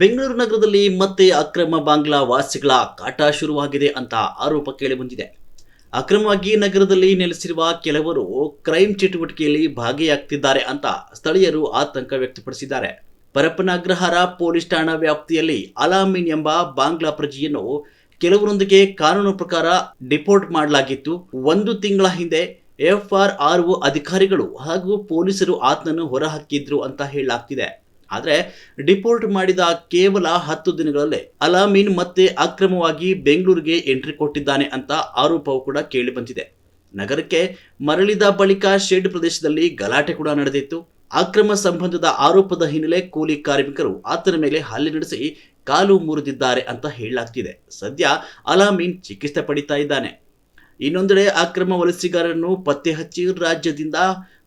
ಬೆಂಗಳೂರು ನಗರದಲ್ಲಿ ಮತ್ತೆ ಅಕ್ರಮ ಬಾಂಗ್ಲಾ ವಾಸಿಗಳ ಕಾಟ ಶುರುವಾಗಿದೆ ಅಂತ ಆರೋಪ ಕೇಳಿಬಂದಿದೆ. ಅಕ್ರಮವಾಗಿ ನಗರದಲ್ಲಿ ನೆಲೆಸಿರುವ ಕೆಲವರು ಕ್ರೈಮ್ ಚಟುವಟಿಕೆಯಲ್ಲಿ ಭಾಗಿಯಾಗ್ತಿದ್ದಾರೆ ಅಂತ ಸ್ಥಳೀಯರು ಆತಂಕ ವ್ಯಕ್ತಪಡಿಸಿದ್ದಾರೆ. ಪರಪ್ಪನ ಅಗ್ರಹಾರ ಪೊಲೀಸ್ ಠಾಣಾ ವ್ಯಾಪ್ತಿಯಲ್ಲಿ ಅಲಾಮೀನ್ ಎಂಬ ಬಾಂಗ್ಲಾ ಪ್ರಜೆಯನ್ನು ಕೆಲವರೊಂದಿಗೆ ಕಾನೂನು ಪ್ರಕಾರ ಡಿಪೋರ್ಟ್ ಮಾಡಲಾಗಿತ್ತು. ಒಂದು ತಿಂಗಳ ಹಿಂದೆ FRRO ಅಧಿಕಾರಿಗಳು ಹಾಗೂ ಪೊಲೀಸರು ಆತನನ್ನು ಹೊರಹಾಕಿದ್ರು ಅಂತ ಹೇಳಲಾಗ್ತಿದೆ. ಆದರೆ ಡಿಪೋರ್ಟ್ ಮಾಡಿದ ಕೇವಲ 10 ದಿನಗಳಲ್ಲೇ ಅಲಾಮೀನ್ ಮತ್ತೆ ಅಕ್ರಮವಾಗಿ ಬೆಂಗಳೂರಿಗೆ ಎಂಟ್ರಿ ಕೊಟ್ಟಿದ್ದಾನೆ ಅಂತ ಆರೋಪವು ಕೂಡ ಕೇಳಿಬಂದಿದೆ. ನಗರಕ್ಕೆ ಮರಳಿದ ಬಳಿಕ ಶೆಡ್ ಪ್ರದೇಶದಲ್ಲಿ ಗಲಾಟೆ ಕೂಡ ನಡೆದಿತ್ತು. ಅಕ್ರಮ ಸಂಬಂಧದ ಆರೋಪದ ಹಿನ್ನೆಲೆ ಕೂಲಿ ಕಾರ್ಮಿಕರು ಆತನ ಮೇಲೆ ಹಲ್ಲೆ ನಡೆಸಿ ಕಾಲು ಮುರಿದಿದ್ದಾರೆ ಅಂತ ಹೇಳಲಾಗ್ತಿದೆ. ಸದ್ಯ ಅಲಾಮೀನ್ ಚಿಕಿತ್ಸೆ ಪಡಿತಾ ಇದ್ದಾನೆ. ಇನ್ನೊಂದೆಡೆ ಅಕ್ರಮ ವಲಸಿಗರನ್ನು ಪತ್ತೆ ಹಚ್ಚಿ ರಾಜ್ಯದಿಂದ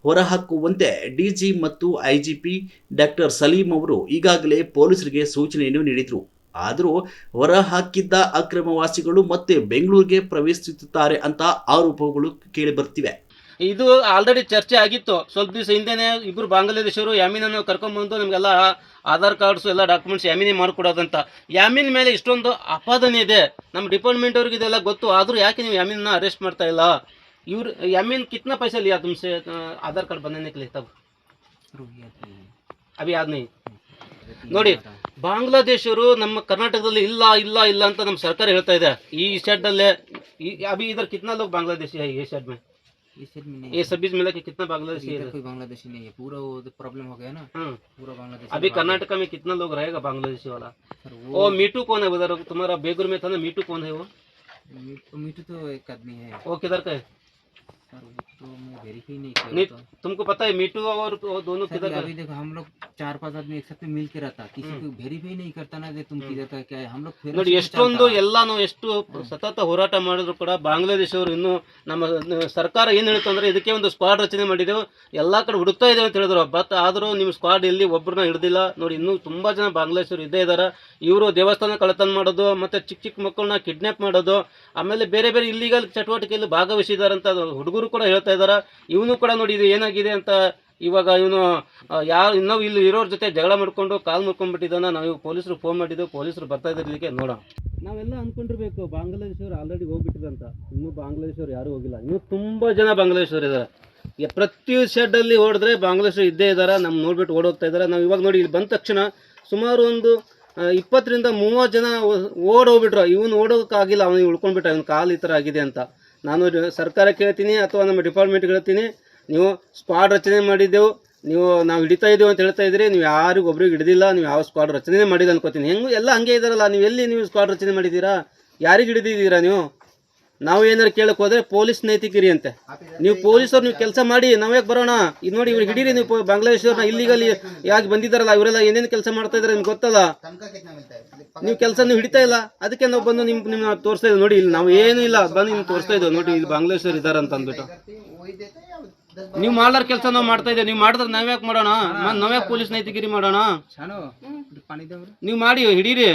ಹೊರಹಾಕುವಂತೆ ಡಿಜಿ ಮತ್ತು IGP ಡಾಕ್ಟರ್ ಸಲೀಂ ಅವರು ಈಗಾಗಲೇ ಪೊಲೀಸರಿಗೆ ಸೂಚನೆಯನ್ನು ನೀಡಿದರು. ಆದರೂ ಹೊರಹಾಕಿದ್ದ ಅಕ್ರಮವಾಸಿಗಳು ಮತ್ತೆ ಬೆಂಗಳೂರಿಗೆ ಪ್ರವೇಶಿಸುತ್ತಾರೆ ಅಂತ ಆರೋಪಗಳು ಕೇಳಿಬರ್ತಿವೆ. ಇದು ಆಲ್ರೆಡಿ ಚರ್ಚೆ ಆಗಿತ್ತು. ಸ್ವಲ್ಪ ದಿವಸ ಹಿಂದೆನೇ ಇಬ್ಬರು ಬಾಂಗ್ಲಾದೇಶರು ಯಾಮೀನನ್ನು ಕರ್ಕೊಂಡ್ಬಂದು ನಮಗೆಲ್ಲ ಆಧಾರ್ ಕಾರ್ಡ್ಸ್ ಎಲ್ಲ ಡಾಕ್ಯುಮೆಂಟ್ಸ್ ಯಾಮೀನೇ ಮಾಡಿಕೊಡೋದಂತ. ಯಾಮೀನ್ ಮೇಲೆ ಇಷ್ಟೊಂದು ಅಪಾದನೆ ಇದೆ. ನಮ್ಮ ಡಿಪಾರ್ಟ್ಮೆಂಟ್ ಅವ್ರಿಗೆ ಇದೆಲ್ಲ ಗೊತ್ತು. ಆದರೂ ಯಾಕೆ ನೀವು ಯಾಮೀನನ್ನ ಅರೆಸ್ಟ್ ಮಾಡ್ತಾ ಇಲ್ಲ? ಇವ್ರು यामीन कितना पैसा लिया तुमसे आधार कार्ड बनाने के लिए? तब अभी याद नहीं. ನೋಡಿ, ಬಾಂಗ್ಲಾದೇಶರು ನಮ್ಮ ಕರ್ನಾಟಕದಲ್ಲಿ ಇಲ್ಲ ಇಲ್ಲ ಇಲ್ಲ ಅಂತ ನಮ್ಮ ಸರ್ಕಾರ ಹೇಳ್ತಾ ಇದೆ. ಈ ಶೆಡ್ ಅಲ್ಲೇ अभी इधर कितना लोग बांग्लादेशी है ये शेड में? ये सब बीच मिला के कितना बांग्लादेशी है? कोई बांग्लादेशी नहीं है, पूरा वो प्रॉब्लम हो गया ना, पूरा बांग्लादेशी. अभी कर्नाटक में कितना लोग रहेगा बांग्लादेशी वाला? वो मीटू कौन है उधर? तुम्हारा बेगूर में था ना, मीटू कौन है वो? मीटू तो एक आदमी है. वो किधर का है सर? वो तो मैं वेरीफाई नहीं नहीं, कर. तुमको पता है मीटू और वो दोनों किधर का? अभी देखो, हम लोग 4-5 आदमी एक साथ में मिल के रहता, किसी को वेरीफाई नहीं करता ना जे तुम किधर का क्या है. हम लोग ನೋಡಿ, ಎಷ್ಟೊಂದು ಎಲ್ಲಾನು ಎಷ್ಟು ಸತತ ಹೋರಾಟ ಮಾಡಿದ್ರು ಕೂಡ ಬಾಂಗ್ಲಾದೇಶವರು ಇನ್ನೂ ನಮ್ಮ ಸರ್ಕಾರ ಏನು ಹೇಳ್ತು ಅಂದ್ರೆ ಇದಕ್ಕೆ ಒಂದು ಸ್ಕ್ವಾಡ್ ರಚನೆ ಮಾಡಿದೆವು, ಎಲ್ಲಾ ಕಡೆ ಹುಡುಕ್ತಾ ಇದ್ದೇವೆ ಅಂತ ಹೇಳಿದ್ರು. ಬಟ್ ಆದರೂ ನಿಮ್ಮ ಸ್ಕ್ವಾಡ್ ಎಲ್ಲಿ ಒಬ್ಬರನ್ನ ಹಿಡಿದಿಲ್ಲ. ನೋಡಿ, ಇನ್ನೂ ತುಂಬಾ ಜನ ಬಾಂಗ್ಲಾದೇಶರು ಇದ್ದೇ ಇದ್ದಾರೆ. ಇವರು ದೇವಸ್ಥಾನ ಕಳ್ಳತನ ಮಾಡೋದು, ಮತ್ತೆ ಚಿಕ್ಕ ಚಿಕ್ಕ ಮಕ್ಕಳನ್ನ ಕಿಡ್ನಾಪ್ ಮಾಡೋದು, ಆಮೇಲೆ ಬೇರೆ ಬೇರೆ ಇಲ್ಲಿಗಲ್ ಚಟುವಟಿಕೆಯಲ್ಲಿ ಭಾಗವಹಿಸಿದ್ದಾರೆ ಅಂತ ಹುಡುಗರು ಕೂಡ ಹೇಳ್ತಾ ಇದ್ದಾರೆ. ಇವನು ಕೂಡ ನೋಡಿ ಇದು ಏನಾಗಿದೆ ಅಂತ ಇವಾಗ ಇವನು ಯಾರು ಇನ್ನೂ ಇಲ್ಲಿ ಇರೋರ ಜೊತೆ ಜಗಳ ಮಾಡ್ಕೊಂಡು ಕಾಲ್ ಮುರ್ಕೊಂಡ್ಬಿಟ್ಟಿದ್ದಾನ. ನಾವು ಪೊಲೀಸರು ಫೋನ್ ಮಾಡಿದ್ದೆವು, ಪೊಲೀಸರು ಬರ್ತಾ ಇದ್ರಲಿಕ್ಕೆ ನೋಡೋಣ. ನಾವೆಲ್ಲ ಅನ್ಕೊಂಡಿರ್ಬೇಕು ಬಾಂಗ್ಲಾದೇಶವ್ರು ಆಲ್ರೆಡಿ ಹೋಗ್ಬಿಟ್ಟಿದಂತ. ಇನ್ನೂ ಬಾಂಗ್ಲಾದೇಶವ್ರು ಯಾರು ಹೋಗಿಲ್ಲ. ಇನ್ನೂ ತುಂಬ ಜನ ಬಾಂಗ್ಲಾದೇಶವ್ರು ಇದ್ದಾರೆ. ಪ್ರತಿ ಶೆಡ್ಡಲ್ಲಿ ಓಡಿದ್ರೆ ಬಾಂಗ್ಲಾದೇಶರು ಇದ್ದೇ ಇದ್ದಾರೆ. ನಮ್ಮ ನೋಡ್ಬಿಟ್ಟು ಓಡೋಗ್ತಾ ಇದ್ದಾರೆ. ನಾವು ಇವಾಗ ನೋಡಿ ಇಲ್ಲಿ ಬಂದ ತಕ್ಷಣ ಸುಮಾರು ಒಂದು 20-30 ಜನ ಓಡೋಗ್ಬಿಟ್ರು. ಇವನು ಓಡೋಕ್ಕಾಗಿಲ್ಲ, ಅವನಿಗೆ ಉಳ್ಕೊಂಡ್ಬಿಟ್ಟ, ಇವನು ಕಾಲು ಈ ಥರ ಆಗಿದೆ ಅಂತ. ನಾನು ಸರ್ಕಾರಕ್ಕೆ ಹೇಳ್ತೀನಿ ಅಥವಾ ನಮ್ಮ ಡಿಪಾರ್ಟ್ಮೆಂಟ್ಗೆ ಹೇಳ್ತೀನಿ, ನೀವು ಸ್ಕ್ವಾಡ್ ರಚನೆ ಮಾಡಿದ್ದೆವು, ನಾವು ಹಿಡಿತಾ ಇದ್ದೇವೆ ಅಂತ ಹೇಳ್ತಾ ಇದ್ರಿ, ನೀವು ಯಾರಿಗೂ ಒಬ್ರಿಗೆ ಹಿಡಿದಿಲ್ಲ, ನೀವು ಯಾವ ಸ್ಕ್ವಾಡ್ ರಚನೆ ಮಾಡಿಲ್ಲ ಅನ್ಕೋತೀನಿ. ಹೆಂಗೂ ಎಲ್ಲ ಹಂಗೆ ಇದ್ದಾರಲ್ಲ, ನೀವು ಎಲ್ಲಿ ನೀವು ಸ್ಕ್ವಾಡ್ ರಚನೆ ಮಾಡಿದ್ದೀರಾ? ಯಾರಿಗೆ ಹಿಡಿದಿದ್ದೀರಾ ನೀವು? ನಾವು ಏನಾರು ಕೇಳಕ್ಕೆ ಹೋದರೆ ಪೊಲೀಸ್ ನೈತಿಕಿರಿ ಅಂತೆ. ನೀವು ಪೊಲೀಸರು ನೀವು ಕೆಲಸ ಮಾಡಿ, ನಾವು ಯಾಕೆ ಬರೋಣ? ಇದು ನೋಡಿ, ಇವ್ರಿಗೆ ಹಿಡೀರಿ ನೀವು. ಬಾಂಗ್ಲಾದೇಶವ್ರನ್ನ ಇಲ್ಲಿಗಲ್ಲಿ ಯಾಕೆ ಬಂದಿದ್ದಾರಲ್ಲ, ಇವರೆಲ್ಲ ಏನೇನು ಕೆಲಸ ಮಾಡ್ತಾ ಇದ್ದಾರೆ ನಿಮ್ಗೆ ಗೊತ್ತಲ್ಲ. ನೀವು ಕೆಲಸ ನೀವು ಹಿಡಿತಾ ಇಲ್ಲ, ಅದಕ್ಕೆ ನಾವು ಬಂದು ನಿಮ್ಮ ತೋರಿಸ್ತಾ ಇದ್ದೀವಿ. ನೋಡಿ, ಇಲ್ಲಿ ನಾವು ಏನೂ ಇಲ್ಲ, ಬಂದು ನಿಮ್ಗೆ ತೋರಿಸ್ತಾ ಇದ್ದೇವೆ. ನೋಡಿ, ಇಲ್ಲಿ ಬಾಂಗ್ಲಾದೇಶರು ಇದ್ದಾರೆ ಅಂತ ಅಂದ್ಬಿಟ್ಟು ನೀವು ಮಾಡಾರ ಕೆಲಸ ನಾವು ಮಾಡ್ತಾ ಇದ್ದೇವೆ. ನೀವು ಮಾಡಿದ್ರೆ ನಾವ್ಯಾಕೆ ಮಾಡೋಣ? ನಾವ್ಯಾಕೆ ಪೊಲೀಸ್ ನೈತಿಗಿರಿ ಮಾಡೋಣ? ನೀವು ಮಾಡಿ ಹಿಡೀರಿ.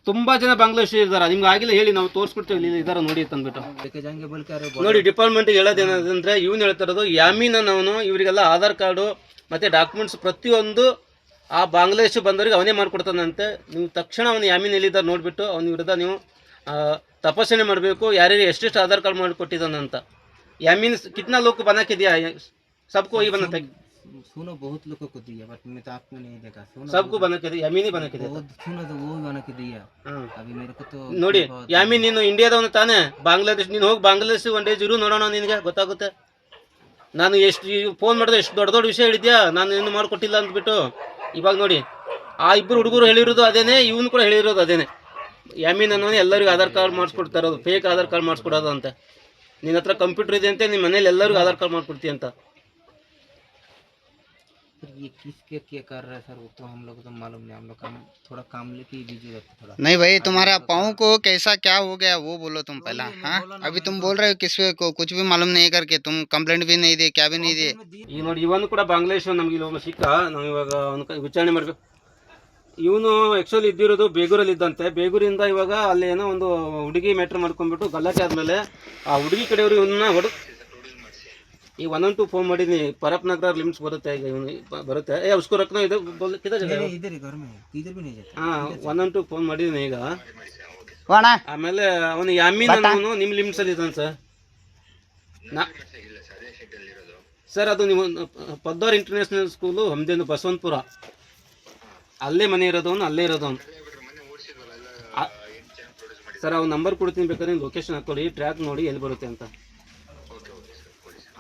ತುಂಬಾ ಜನ ಬಾಂಗ್ಲಾದೇಶ ಇದ್ದಾರೆ, ನಿಮ್ಗೆ ಆಗಿಲ್ಲ ಹೇಳಿ, ನಾವು ತೋರಿಸ್ಬಿಡ್ತೇವೆ ಇಲ್ಲಿ ಇದಾರೆ ನೋಡಿ ಅಂದ್ಬಿಟ್ಟು. ನೋಡಿ, ಡಿಪಾರ್ಟ್ಮೆಂಟ್ ಹೇಳೋದೇನಂದ್ರೆ ಇವ್ನು ಹೇಳ್ತಾ ಇರೋದು ಯಾಮೀನ್ ಅವನು ಇವರಿಗೆಲ್ಲ ಆಧಾರ್ ಕಾರ್ಡು ಮತ್ತೆ ಡಾಕ್ಯುಮೆಂಟ್ಸ್ ಪ್ರತಿಯೊಂದು ಆ ಬಾಂಗ್ಲಾದೇಶ ಬಂದವರಿಗೆ ಅವನೇ ಮಾಡ್ಕೊಡ್ತಾನಂತೆ. ನೀವು ತಕ್ಷಣ ಅವನು ಯಾಮೀನ್ ಎಲ್ಲಿದ್ದಾರೆ ನೋಡ್ಬಿಟ್ಟು ಅವನ ವಿರುದ್ಧ ನೀವು ತಪಾಸಣೆ ಮಾಡಬೇಕು, ಯಾರ್ಯಾರು ಎಷ್ಟೆಷ್ಟು ಆಧಾರ್ ಕಾರ್ಡ್ ಮಾಡಿಕೊಟ್ಟಿದ್ದಾನಂತ. यामीन कितना लोग को बना के दिया है? सबको ही बनाता है? सुनो, बहुत लोगों को दिया, बट मैं तो आपको नहीं देखा. सबको बना के दिया, यामीन ही बना के दिया. सुनो, तो वो बना के दिया. अभी मेरे को तो ನೋಡಿ, ಯಾಮೀನ್ ನೀನು ಇಂಡಿಯಾದವನು ತಾನೇ? ಬಾಂಗ್ಲಾದೇಶ ನೀನು ಹೋಗಿ ಬಾಂಗ್ಲಾದೇಶ ಒನ್ ಡೇ ಇರು, ನೋಡೋಣ, ನಿನಗೆ ಗೊತ್ತಾಗುತ್ತೆ. ನಾನು ಎಷ್ಟು ಫೋನ್ ಮಾಡಿದ್ರೆ ಎಷ್ಟು ದೊಡ್ಡ ದೊಡ್ಡ ವಿಷಯ ಹೇಳಿದ್ಯಾ, ನಾನು ಏನು ಮಾಡಿಕೊಟ್ಟಿಲ್ಲ ಅಂದ್ಬಿಟ್ಟು. ಇವಾಗ ನೋಡಿ, ಆ ಇಬ್ಬರು ಹುಡುಗರು ಹೇಳಿರೋದು ಅದೇನೆ, ಇವನು ಕೂಡ ಹೇಳಿರೋದು ಅದೇನೆ. ಯಾಮೀನ್ ಅನ್ನೋನು ಎಲ್ಲರಿಗೂ ಆಧಾರ್ ಕಾರ್ಡ್ ಮಾಡಿಸ್ಕೊಡ್ತಾ ಇರೋದು, ಫೇಕ್ ಆಧಾರ್ ಕಾರ್ಡ್ ಮಾಡಿಸ್ಕೊಡೋದು ಅಂತ. ನಿನ್ನ ಹತ್ರ ಕಂಪ್ಯೂಟರ್ ಇದೆ ಅಂತ ನಿಮ್ಮ ಮನೇಲಿ ಎಲ್ಲರಿಗೂ ಆಧಾರ್ ಕಾರ್ಡ್ ಮಾಡ್ಕೊಡ್ತೀಯ ಅಂತ. ये किसके क्या कर रहा है सर? वो तो हम लोग तो मालूम नहीं. हम लोग काम थोड़ा काम लेके बिजी रहते थोड़ा. नहीं भाई, तुम्हारा पाँव को कैसा क्या हो गया वो बोलो तुम पहला. हाँ, अभी तुम बोल रहे हो किसी को कुछ भी मालूम नहीं करके तुम कंप्लेंट भी नहीं दिए, क्या भी नहीं दिए. ಈಗ ನೋಡಿ, ಇವನು ಕೂಡ ಬಾಂಗ್ಲಾದೇಶ ನಮ್ಗೆ ಇಲ್ಲಿ ಒಬ್ಬ ಸಿಕ್ಕ. ನಾವು ಇವಾಗ ಅವನ ವಿಚಾರಣೆ ಮಾಡಬೇಕು. ಇವನು ಆ್ಯಕ್ಚುಲಿ ಇದ್ದಿರೋದು ಬೇಗೂರಲ್ಲಿ ಇದ್ದಂತೆ. ಬೇಗೂರಿಂದ ಇವಾಗ ಅಲ್ಲಿ ಏನೋ ಒಂದು ಹುಡುಗಿ ಮ್ಯಾಟ್ರ್ ಮಾಡ್ಕೊಂಡ್ಬಿಟ್ಟು ಗಲಾಟೆ ಆದಮೇಲೆ ಆ ಹುಡುಗಿ ಕಡೆಯವರು ಇವನ್ನ ಈ 112 ಫೋನ್ ಮಾಡಿದ್ನಿ परप नगर लिम्स बರುತ್ತೆ ಈಗ ಬರುತ್ತೆ ಏ उसको रखना इधर बोल किधर नहीं, जगह नहीं, इधर ही घर में है, किधर भी नहीं जाता। ಹಾ 112 ಫೋನ್ ಮಾಡಿದ್ನಿ ಈಗ वाणा ಆಮೇಲೆ ಅವನು ಯಾಮೀನ್ ಅನ್ನೋನು ನಿಮ್ಮ ಲಿಮ್ಸ್ ಅಲ್ಲಿ ಇದ್ದಾನೆ ಸರ್ ಸರ್ ಅದು ನೀವು ಪದ್ದೋರ್ ಇಂಟರ್ನ್ಯಾಷನಲ್ ಸ್ಕೂಲು ಹಮ್ದೇನು ಬಸವಂತಪುರ ಅಲ್ಲೇ ಮನೆ ಇರೋದವನು ಅಲ್ಲೇ ಇರೋದವನು ಸರ್ ಅವ್ನ ನಂಬರ್ ಕೊಡ್ತೀನಿ ಬೇಕಾದ್ರೆ ಲೊಕೇಶನ್ ಹಾಕೊಳ್ಳಿ ಟ್ರ್ಯಾಕ್ ನೋಡಿ ಎಲ್ಲಿ ಬರುತ್ತೆ ಅಂತ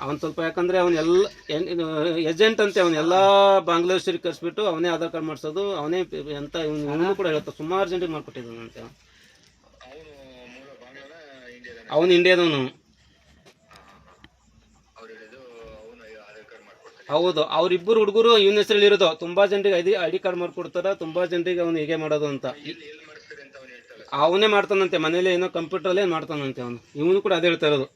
ಅವನು ಸ್ವಲ್ಪ ಯಾಕಂದರೆ ಅವನು ಎಲ್ಲ ಏಜೆಂಟ್ ಅಂತೆ ಅವನು ಎಲ್ಲ ಬಾಂಗ್ಲಾದೇಶರಿಗೆ ಕರೆಸ್ಬಿಟ್ಟು ಅವನೇ ಆಧಾರ್ ಕಾರ್ಡ್ ಮಾಡಿಸೋದು ಅವನೇ ಅಂತ ಇವನು ಕೂಡ ಹೇಳ್ತಾ ಸುಮಾರು ಜನರಿಗೆ ಮಾಡಿಕೊಟ್ಟಿದ್ದಾನಂತೆ ಅವನು ಇಂಡಿಯಾದವನು ಹೌದು ಅವ್ರಿಬ್ಬರು ಹುಡುಗರು ಇವನ ಹೆಸರಲ್ಲಿ ಇರೋದು ತುಂಬಾ ಜನರಿಗೆ ಐ ಡಿ ಕಾರ್ಡ್ ಮಾಡ್ಕೊಡ್ತಾರ ತುಂಬಾ ಜನರಿಗೆ ಅವನು ಹೀಗೆ ಮಾಡೋದು ಅಂತ ಅವನೇ ಮಾಡ್ತಾನಂತೆ ಮನೇಲಿ ಏನೋ ಕಂಪ್ಯೂಟರ್ ಅಲ್ಲೇ ಮಾಡ್ತಾನಂತೆ ಅವನು ಇವನು ಕೂಡ ಅದೇ ಹೇಳ್ತಾ ಇರೋದು